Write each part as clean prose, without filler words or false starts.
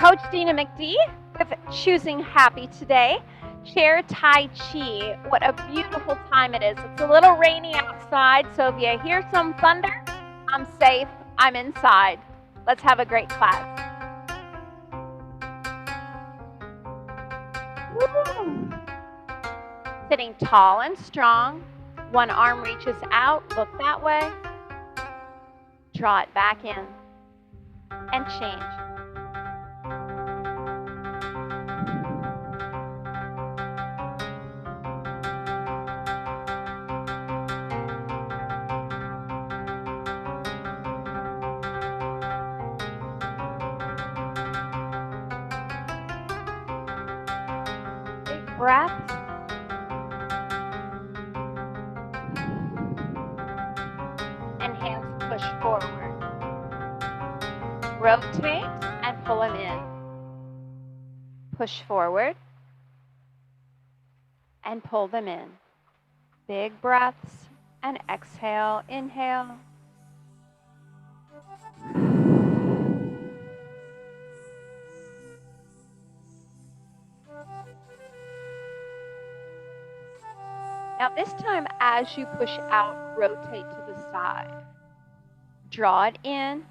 Coach Dina McD with Choosing Happy today. Share Tai Chi. What a beautiful time it is. It's a little rainy outside, so if you hear some thunder, I'm safe. I'm inside. Let's have a great class. Woo. Sitting tall and strong. One arm reaches out, look that way. Draw it back in and change. Big breath. And hands push forward. Rotate and pull them in. Push forward and pull them in. Big breaths and exhale, inhale. Now this time, as you push out, rotate to the side. Draw it in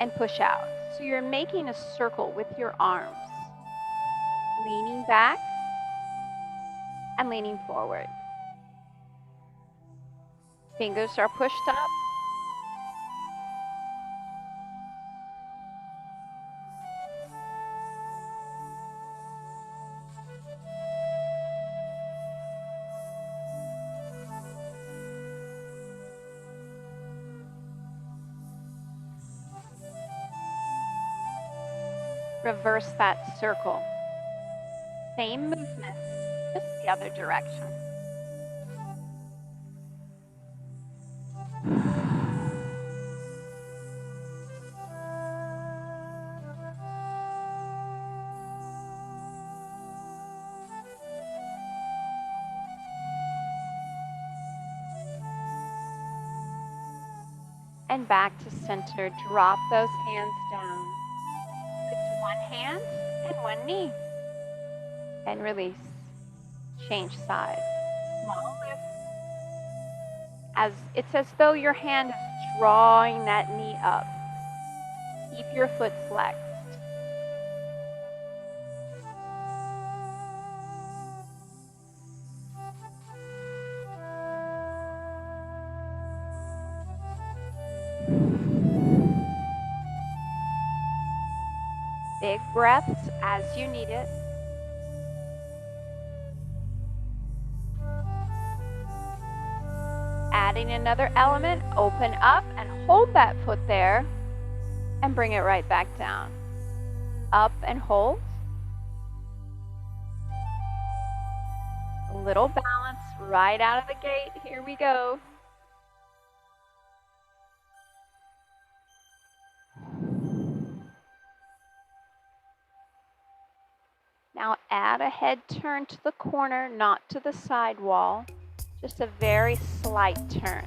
and push out. So you're making a circle with your arms. Leaning back and leaning forward. Fingers are pushed up. Reverse that circle. Same movement, just the other direction. And back to center. Drop those hands down. Lift one hand and one knee. And release. Change sides. Small lift. It's as though your hand is drawing that knee up. Keep your foot flexed. Big breaths as you need it. Adding another element, open up and hold that foot there and bring it right back down. Up and hold. A little balance right out of the gate. Here we go. Now add a head turn to the corner, not to the side wall. Just a very slight turn.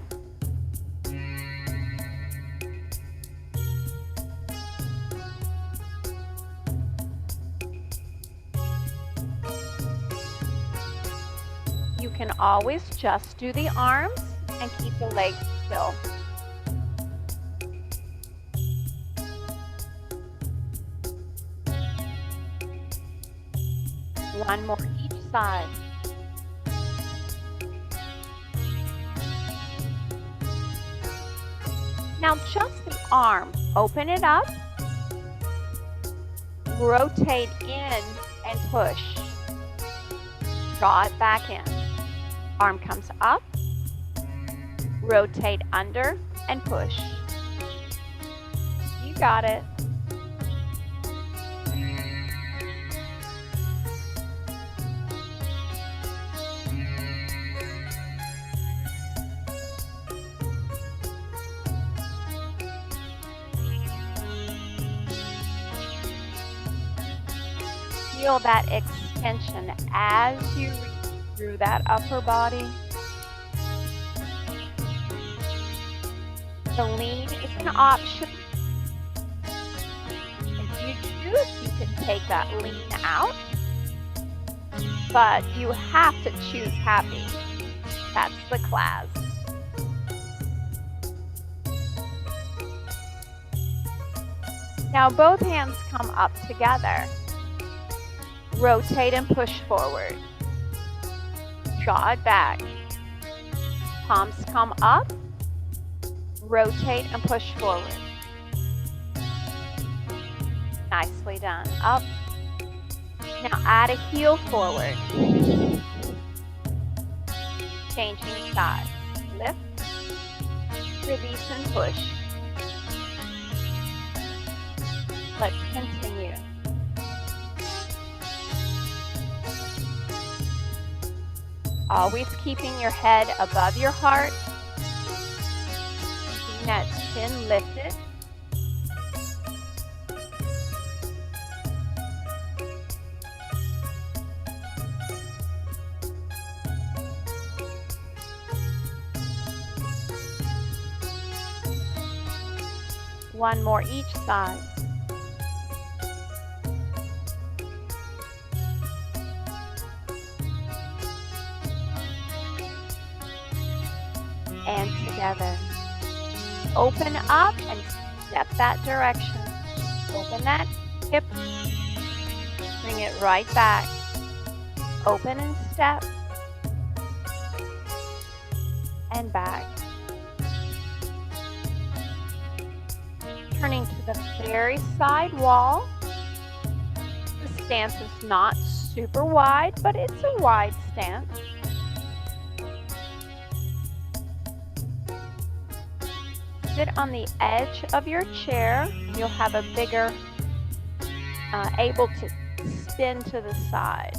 You can always just do the arms and keep the legs still. One more each side. Now just the arm, open it up, rotate in and push. Draw it back in. Arm comes up, rotate under and push. You got it. Feel that extension as you reach through that upper body. The lean is an option. If choose, you can take that lean out, but you have to choose happy. That's the class. Now both hands come up together. Rotate and push forward. Draw it back. Palms come up. Rotate and push forward. Nicely done. Up. Now add a heel forward. Changing sides. Lift. Release and push. Let's continue. Always keeping your head above your heart. Keeping that chin lifted. One more each side. And together. Open up and step that direction. Open that hip. Bring it right back. Open and step. And back. Turning to the very side wall. The stance is not super wide, but it's a wide stance. Sit on the edge of your chair. You'll have a bigger, able to spin to the side.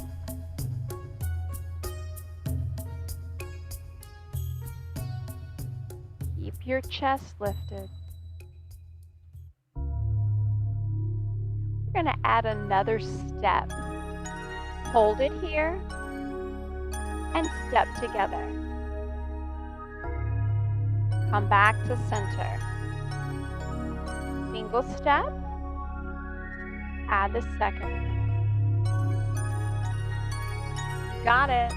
Keep your chest lifted. We're going to add another step. Hold it here and step together. Come back to center. Single step. Add the second. Got it.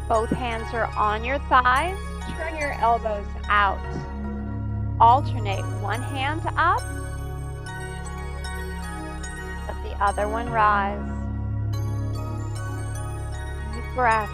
Both hands are on your thighs. Turn your elbows out. Alternate one hand up. Let the other one rise. Deep breaths.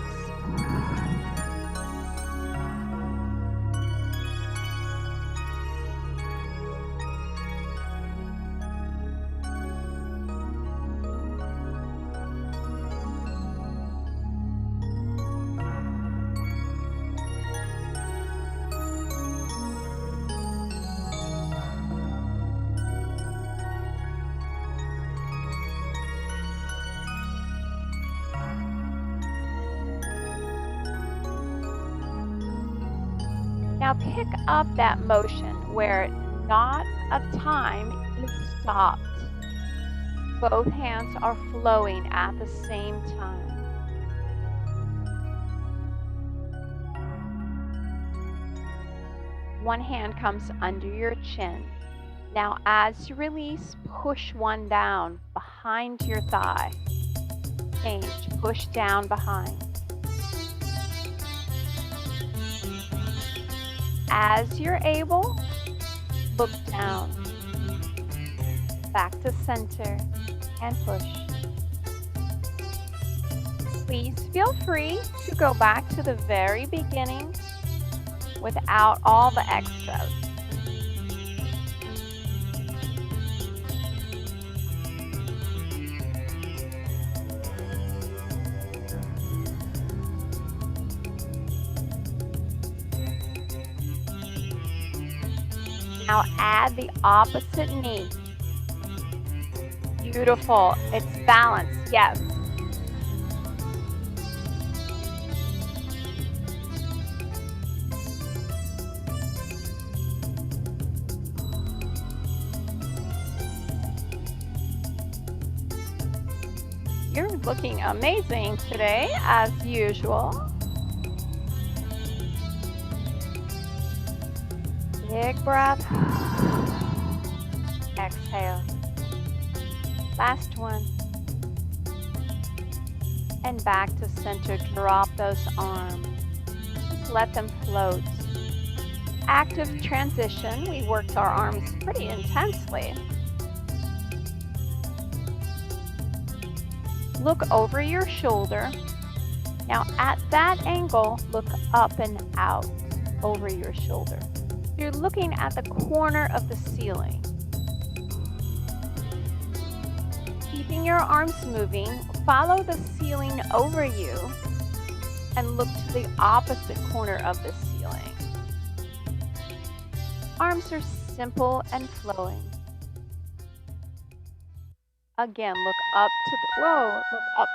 Now pick up that motion where knot of time is stopped. Both hands are flowing at the same time. One hand comes under your chin. Now as you release, push one down behind your thigh. Change, push down behind. As you're able, look down, back to center, and push. Please feel free to go back to the very beginning without all the extras. Now add the opposite knee. Beautiful. It's balanced. Yes. You're looking amazing today, as usual. Big breath. Exhale. Last one. And back to center. Drop those arms. Just let them float. Active transition. We worked our arms pretty intensely. Look over your shoulder. Now at that angle, look up and out over your shoulder. You're looking at the corner of the ceiling. Keeping your arms moving, follow the ceiling over you and look to the opposite corner of the ceiling. Arms are simple and flowing. Again, look up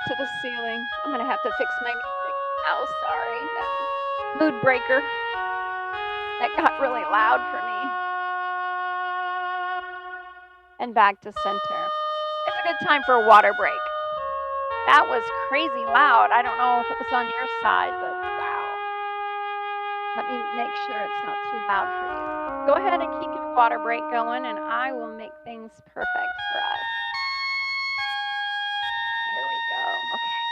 to the ceiling. I'm gonna have to fix my music. Oh, sorry, that mood breaker. That got really loud for me. And back to center. It's a good time for a water break. That was crazy loud. I don't know if it was on your side, but wow. Let me make sure it's not too loud for you. Go ahead and keep your water break going, and I will make things perfect for us. Here we go. Okay.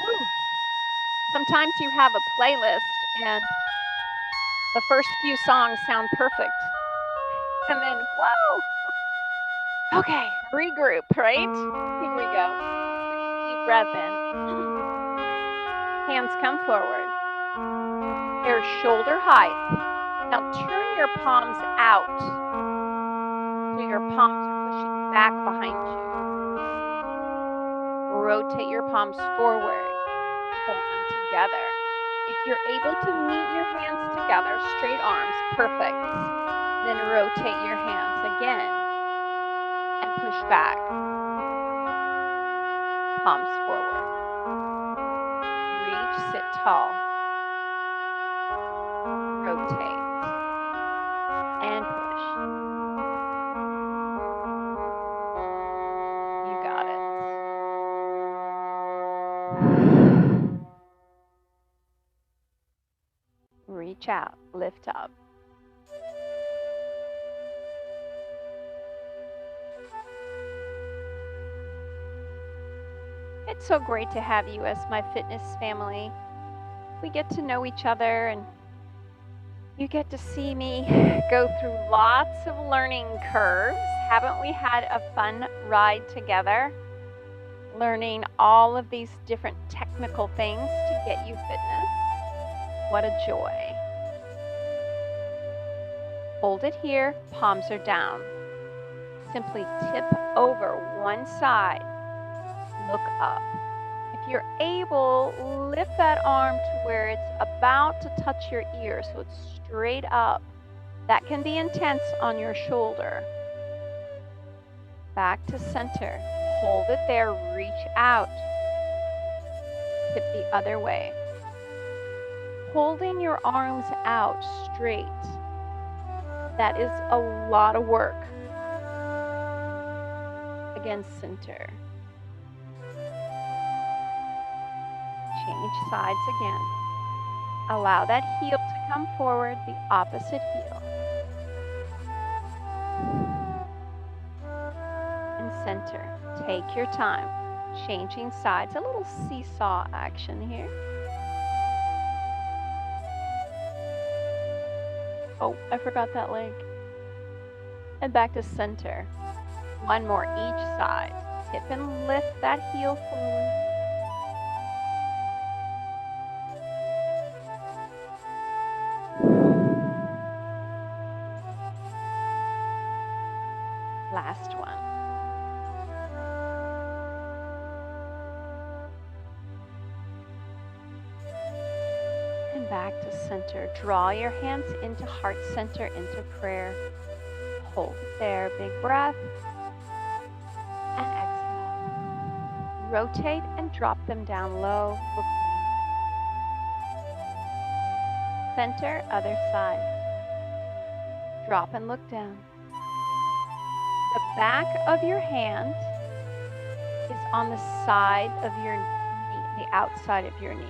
Woo. Sometimes you have a playlist and the first few songs sound perfect. And then, whoa. Okay, regroup, right? Here we go. Deep breath in. Hands come forward. They're shoulder height. Now turn your palms out. So your palms are pushing back behind you. Rotate your palms forward. Hold them together. If you're able to meet your hands together, straight arms, perfect. Then rotate your hands again and push back. Palms forward. Reach, sit tall. Rotate and push. You got it. Reach out, lift up. It's so great to have you as my fitness family. We get to know each other and you get to see me go through lots of learning curves. Haven't we had a fun ride together? Learning all of these different technical things to get you fitness. What a joy. Hold it here, palms are down. Simply tip over one side, look up. If you're able, lift that arm to where it's about to touch your ear, so it's straight up. That can be intense on your shoulder. Back to center. Hold it there, reach out. Tip the other way. Holding your arms out straight. That is a lot of work. Again, center. Change sides again. Allow that heel to come forward, the opposite heel. And center. Take your time. Changing sides. A little seesaw action here. Oh, I forgot that leg. And back to center. One more each side. Tip and lift that heel forward. Last one. And back to center. Draw your hands into heart center, into prayer. Hold it there. Big breath. And exhale. Rotate and drop them down low. Look down. Center, other side. Drop and look down. The back of your hand is on the side of your knee, the outside of your knee.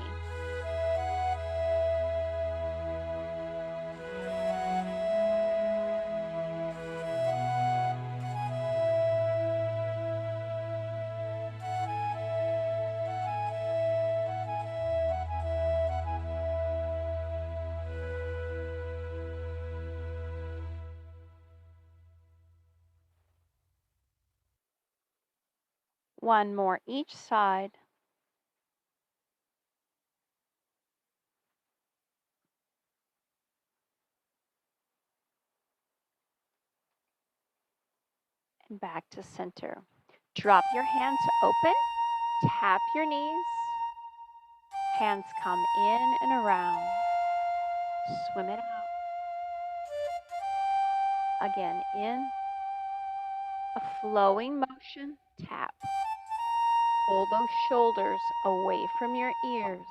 One more each side. And back to center. Drop your hands open. Tap your knees. Hands come in and around. Swim it out. Again, in. A flowing motion. Tap. Pull those shoulders away from your ears.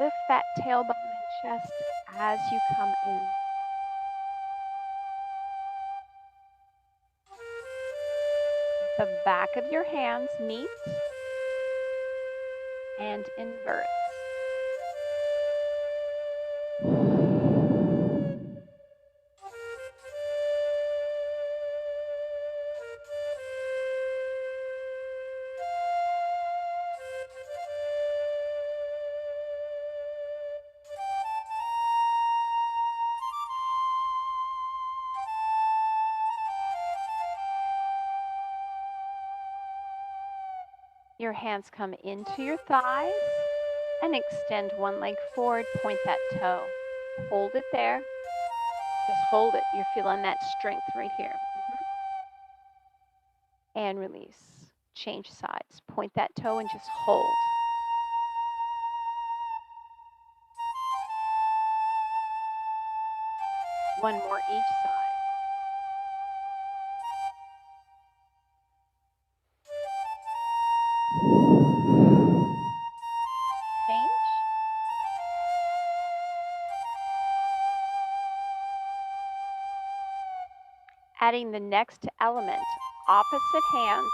Lift that tailbone and chest as you come in. The back of your hands meet and invert. Your hands come into your thighs and extend one leg forward, point that toe. Hold it there. Just hold it. You're feeling that strength right here. And release. Change sides. Point that toe and just hold. One more each side. Change. Adding the next element, opposite hand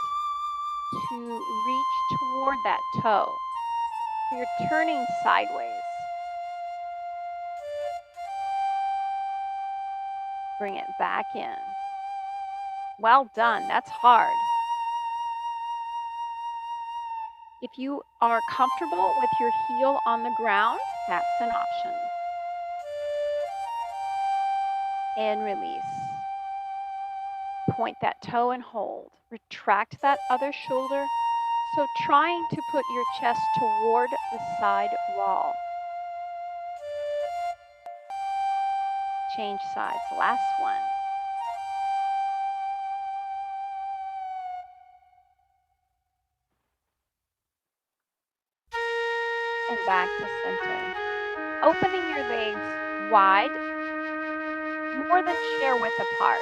to reach toward that toe. So you're turning sideways. Bring it back in. Well done. That's hard. If you are comfortable with your heel on the ground, that's an option. And release. Point that toe and hold. Retract that other shoulder. So trying to put your chest toward the side wall. Change sides. Last one. And back to center. Opening your legs wide, more than chair width apart.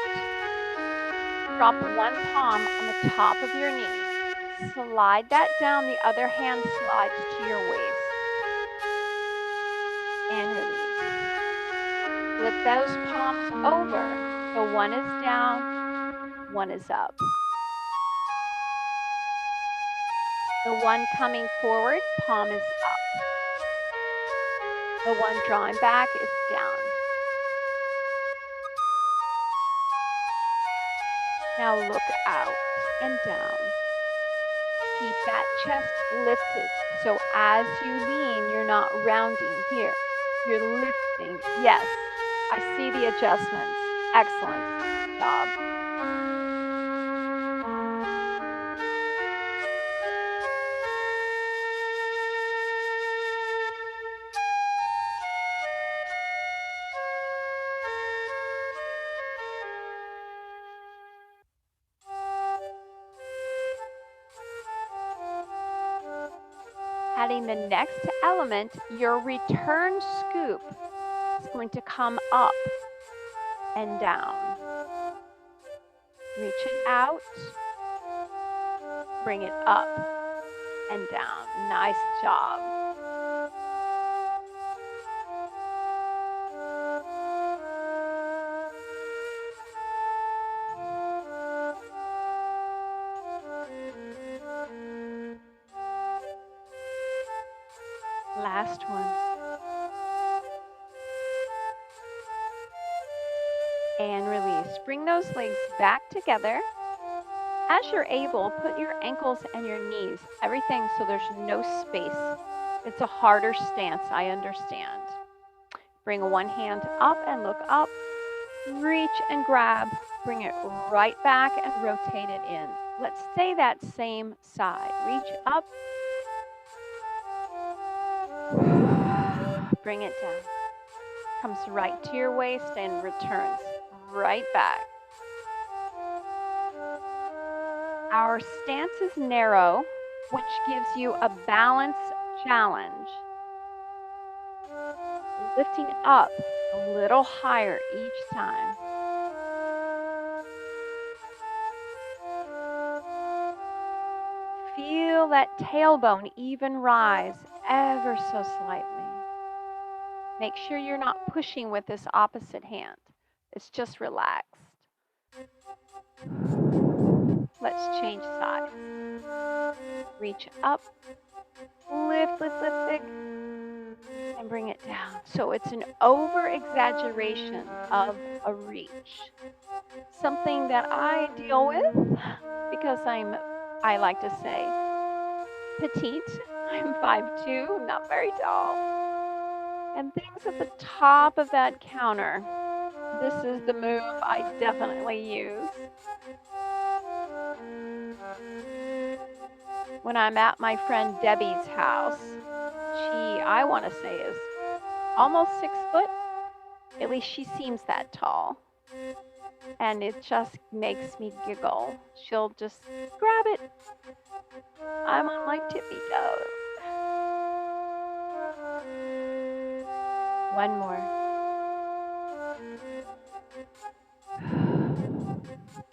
Drop one palm on the top of your knee. Slide that down, the other hand slides to your waist. And release. Flip those palms over. So one is down, one is up. The one coming forward, palm is up. The one drawing back is down. Now look out and down. Keep that chest lifted. So as you lean, you're not rounding here. You're lifting. Yes, I see the adjustments. Excellent job. Adding the next element, your return scoop is going to come up and down. Reach it out, bring it up and down. Nice job. Last one. And release. Bring those legs back together. As you're able, put your ankles and your knees, everything so there's no space. It's a harder stance, I understand. Bring one hand up and look up. Reach and grab. Bring it right back and rotate it in. Let's stay that same side. Reach up. Bring it down. Comes right to your waist and returns right back. Our stance is narrow, which gives you a balance challenge. Lifting up a little higher each time. Feel that tailbone even rise ever so slightly. Make sure you're not pushing with this opposite hand. It's just relaxed. Let's change sides. Reach up, lift, lift, lift, big, and bring it down. So it's an over-exaggeration of a reach. Something that I deal with because I like to say, petite. I'm 5'2", not very tall. And things at the top of that counter. This is the move I definitely use. When I'm at my friend Debbie's house, she, I want to say, is almost 6 foot. At least she seems that tall. And it just makes me giggle. She'll just grab it. I'm on my tippy toes. One more.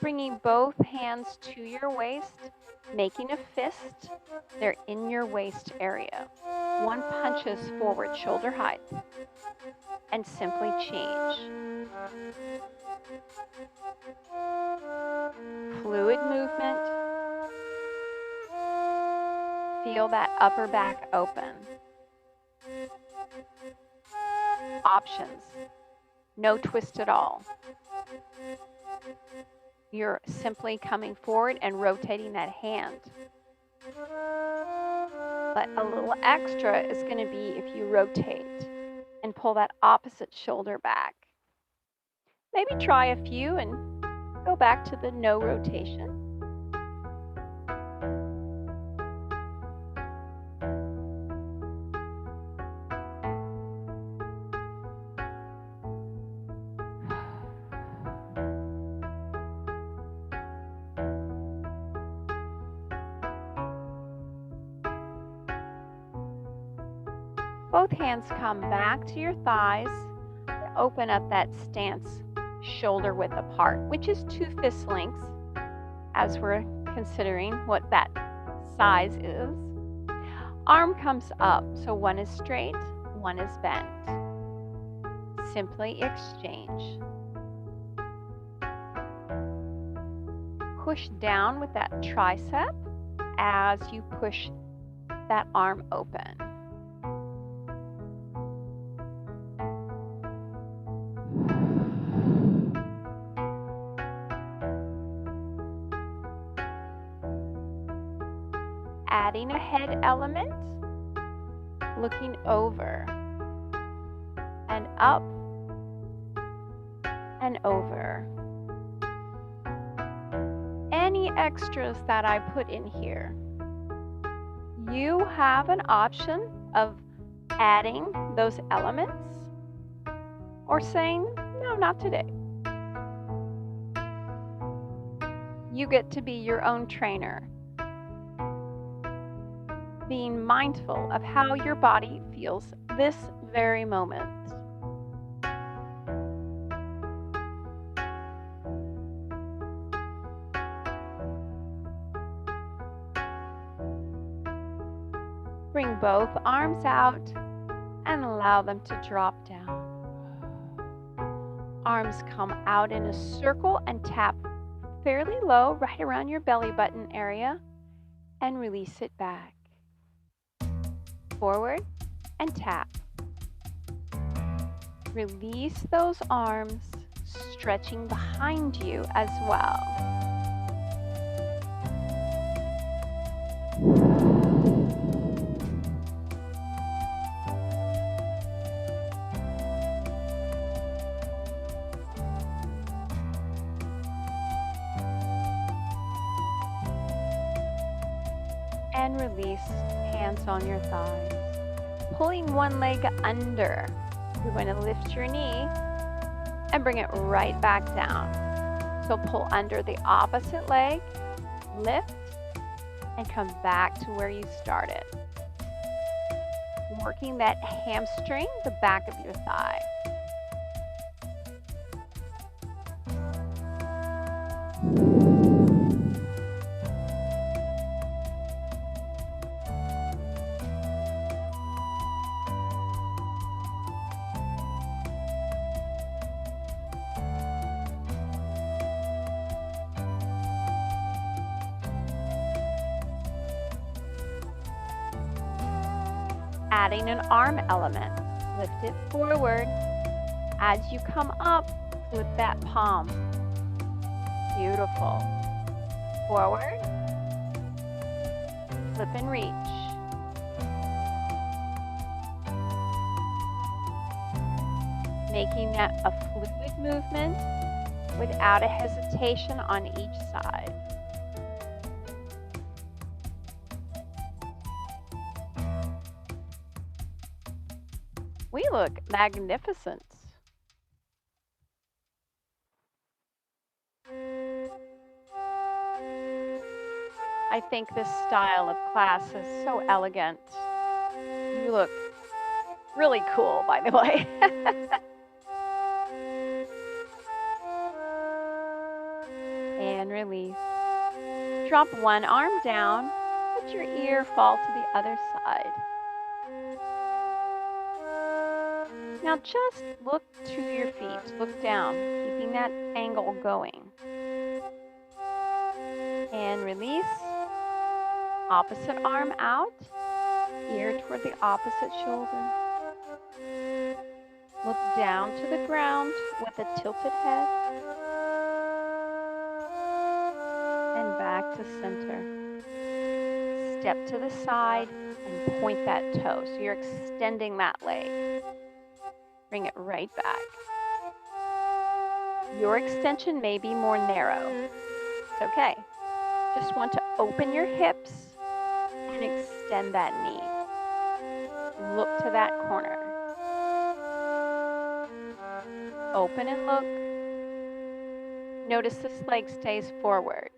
Bringing both hands to your waist, making a fist. They're in your waist area. One punches forward, shoulder height, and simply change. Fluid movement. Feel that upper back open. Options. No twist at all. You're simply coming forward and rotating that hand. But a little extra is going to be if you rotate and pull that opposite shoulder back. Maybe try a few and go back to the no rotation. Both hands come back to your thighs. Open up that stance, shoulder width apart, which is 2 fist lengths, as we're considering what that size is. Arm comes up, so one is straight, one is bent. Simply exchange. Push down with that tricep as you push that arm open. Adding a head element, looking over and up and over. Any extras that I put in here, you have an option of adding those elements or saying, no, not today. You get to be your own trainer. being mindful of how your body feels this very moment. Bring both arms out and allow them to drop down. Arms come out in a circle and tap fairly low right around your belly button area and release it back. Forward and tap. Release those arms, stretching behind you as well. And release, hands on your thighs. Pulling one leg under. You're going to lift your knee and bring it right back down. So pull under the opposite leg, lift, and come back to where you started. Working that hamstring, the back of your thigh. Adding an arm element. Lift it forward. As you come up, flip that palm. Beautiful. Forward. Flip and reach. Making that a fluid movement without a hesitation on each side. We look magnificent. I think this style of class is so elegant. You look really cool, by the way. And release. Drop one arm down. Let your ear fall to the other side. Now just look to your feet, look down, keeping that angle going. And release. Opposite arm out, ear toward the opposite shoulder. Look down to the ground with a tilted head. And back to center. Step to the side and point that toe. So you're extending that leg. Bring it right back. Your extension may be more narrow. It's okay. Just want to open your hips and extend that knee. Look to that corner. Open and look. Notice this leg stays forward.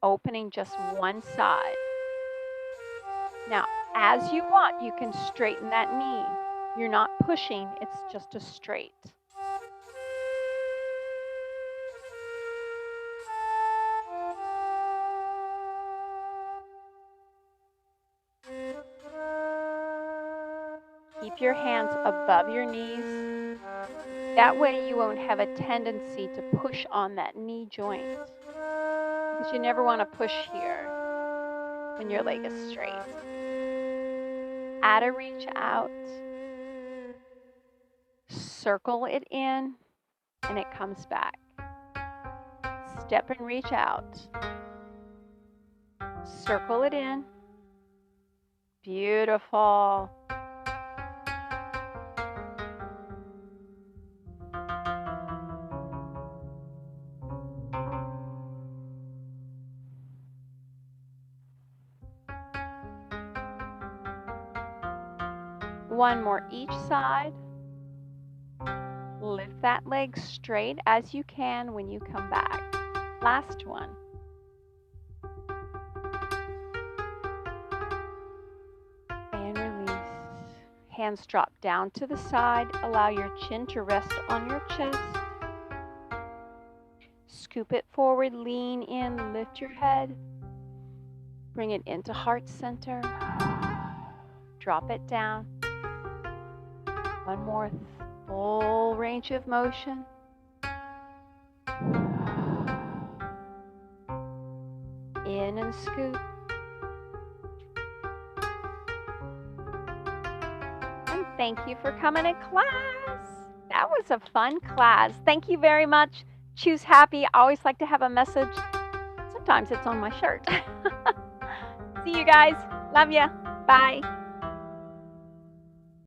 Opening just one side. Now, as you want, you can straighten that knee. You're not pushing, it's just a straight. Keep your hands above your knees. That way you won't have a tendency to push on that knee joint. Because you never want to push here when your leg is straight. Add a reach out. Circle it in, and it comes back. Step and reach out. Circle it in. Beautiful. One more each side. Lift that leg straight as you can when you come back. Last one. Hands drop down to the side. Allow your chin to rest on your chest. Scoop it forward, lean in, lift your head. Bring it into heart center. Drop it down. One more full range of motion. In and scoop. And thank you for coming to class. That was a fun class. Thank you very much. Choose happy. I always like to have a message. Sometimes it's on my shirt. See you guys. Love ya. Bye.